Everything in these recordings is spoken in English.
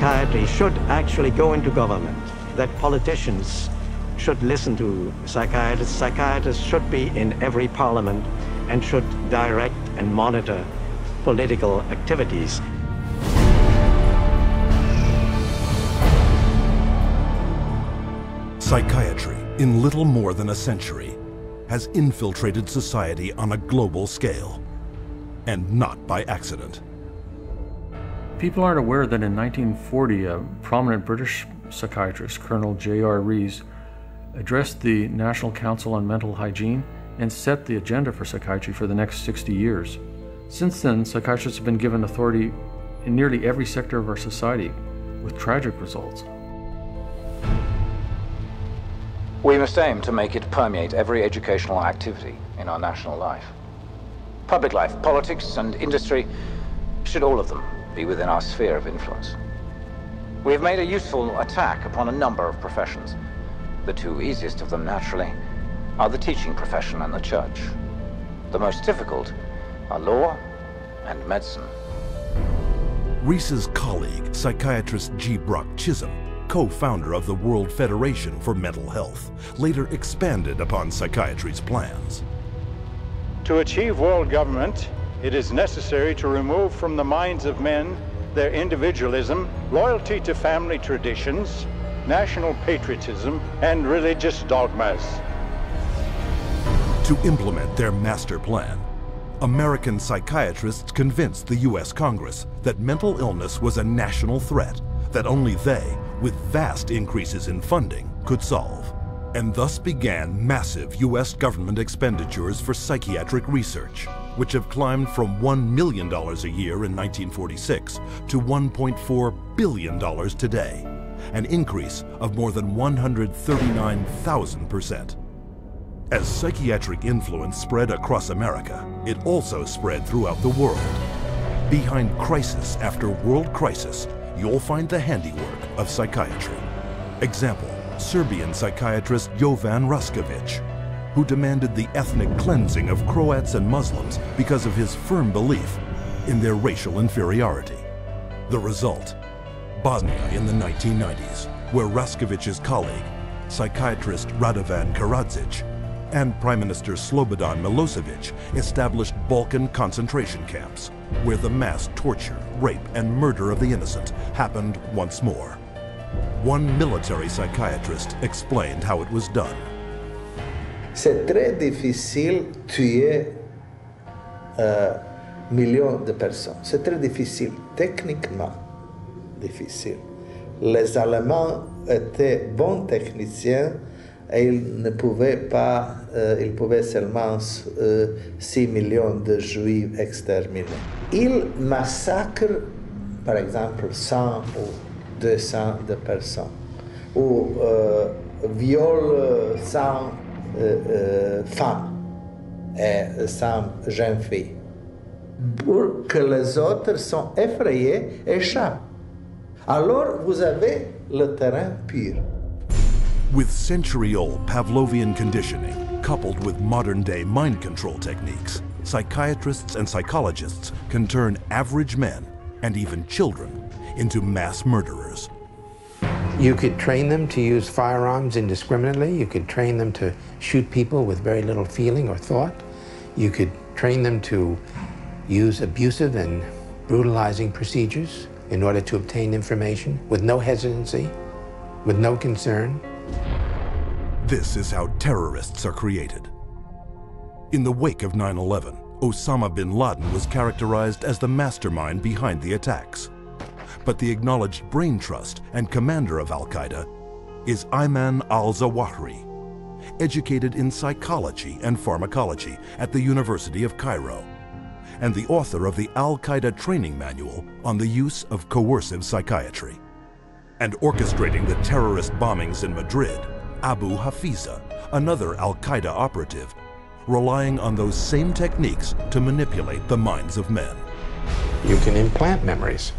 psychiatry should actually go into government, that politicians should listen to psychiatrists. Psychiatrists should be in every parliament and should direct and monitor political activities. Psychiatry, in little more than a century, has infiltrated society on a global scale, and not by accident. People aren't aware that in 1940, a prominent British psychiatrist, Colonel J.R. Rees, addressed the National Council on Mental Hygiene and set the agenda for psychiatry for the next 60 years. Since then, psychiatrists have been given authority in nearly every sector of our society, with tragic results. We must aim to make it permeate every educational activity in our national life. Public life, politics, and industry should all of them be within our sphere of influence. We have made a useful attack upon a number of professions. The two easiest of them, naturally, are the teaching profession and the church. The most difficult are law and medicine. Rees's colleague, psychiatrist G. Brock Chisholm, co-founder of the World Federation for Mental Health, later expanded upon psychiatry's plans. To achieve world government, it is necessary to remove from the minds of men their individualism, loyalty to family traditions, national patriotism, and religious dogmas. To implement their master plan, American psychiatrists convinced the U.S. Congress that mental illness was a national threat that only they, with vast increases in funding, could solve, and thus began massive U.S. government expenditures for psychiatric research, which have climbed from $1 million a year in 1946 to $1.4 billion today, an increase of more than 139,000%. As psychiatric influence spread across America, it also spread throughout the world. Behind crisis after world crisis, you'll find the handiwork of psychiatry. Example, Serbian psychiatrist Jovan Raskovic, who demanded the ethnic cleansing of Croats and Muslims because of his firm belief in their racial inferiority. The result, Bosnia in the 1990s, where Raskovic's colleague, psychiatrist Radovan Karadzic, and Prime Minister Slobodan Milosevic established Balkan concentration camps, where the mass torture, rape, and murder of the innocent happened once more. One military psychiatrist explained how it was done. C'est très difficile tuer millions de personnes. C'est très difficile, techniquement difficile. Les Allemands étaient bons techniciens et ils ne pouvaient pas, ils pouvaient seulement 6 millions de Juifs exterminés. Ils massacrent, par exemple, 100 ou 200 de personnes, ou violent 100 femmes et 100 jeunes filles, pour que les autres sont effrayés et échappent. Alors vous avez le terrain pur. With century-old Pavlovian conditioning, coupled with modern-day mind control techniques, psychiatrists and psychologists can turn average men, and even children, into mass murderers. You could train them to use firearms indiscriminately. You could train them to shoot people with very little feeling or thought. You could train them to use abusive and brutalizing procedures in order to obtain information with no hesitancy, with no concern. This is how terrorists are created. In the wake of 9/11, Osama bin Laden was characterized as the mastermind behind the attacks. But the acknowledged brain trust and commander of Al-Qaeda is Ayman al-Zawahiri, educated in psychology and pharmacology at the University of Cairo, and the author of the Al-Qaeda training manual on the use of coercive psychiatry. And orchestrating the terrorist bombings in Madrid, Abu Hafiza, another Al-Qaeda operative, relying on those same techniques to manipulate the minds of men. You can implant memories.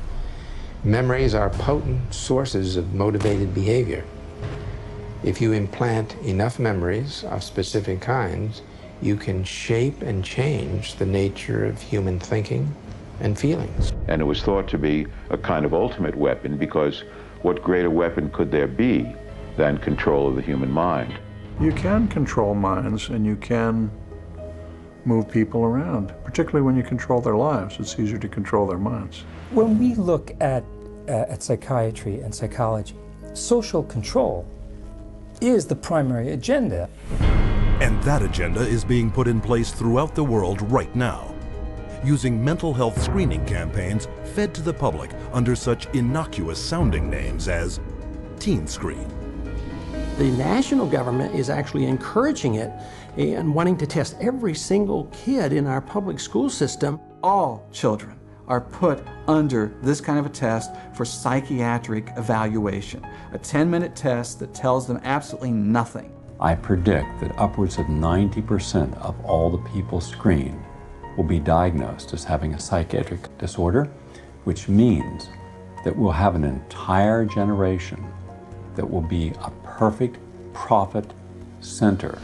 Memories are potent sources of motivated behavior. If you implant enough memories of specific kinds, you can shape and change the nature of human thinking and feelings. And it was thought to be a kind of ultimate weapon, because what greater weapon could there be than control of the human mind? You can control minds, and you can move people around, particularly when you control their lives. It's easier to control their minds. When we look at psychiatry and psychology, social control is the primary agenda. And that agenda is being put in place throughout the world right now, using mental health screening campaigns fed to the public under such innocuous sounding names as Teen Screen. The national government is actually encouraging it and wanting to test every single kid in our public school system. All children are put under this kind of a test for psychiatric evaluation, a 10-minute test that tells them absolutely nothing. I predict that upwards of 90% of all the people screened will be diagnosed as having a psychiatric disorder, which means that we'll have an entire generation that will be a perfect profit center.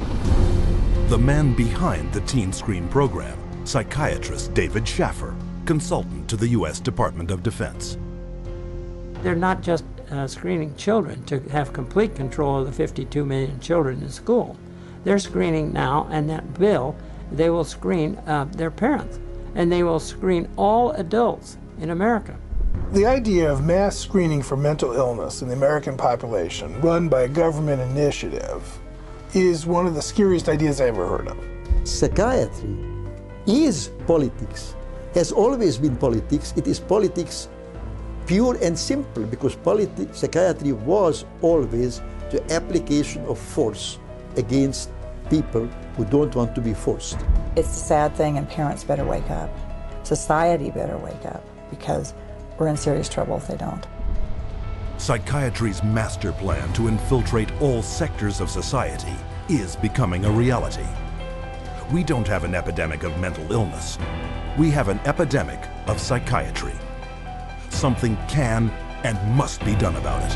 The man behind the Teen Screen program, psychiatrist David Schaffer, consultant to the U.S. Department of Defense. They're not just screening children to have complete control of the 52 million children in school. They're screening now, and that bill, they will screen their parents, and they will screen all adults in America. The idea of mass screening for mental illness in the American population, run by a government initiative, is one of the scariest ideas I ever heard of. Psychiatry is politics, has always been politics. It is politics pure and simple, because psychiatry was always the application of force against people who don't want to be forced. It's a sad thing, and parents better wake up. Society better wake up, because we're in serious trouble if they don't. Psychiatry's master plan to infiltrate all sectors of society is becoming a reality. We don't have an epidemic of mental illness. We have an epidemic of psychiatry. Something can and must be done about it.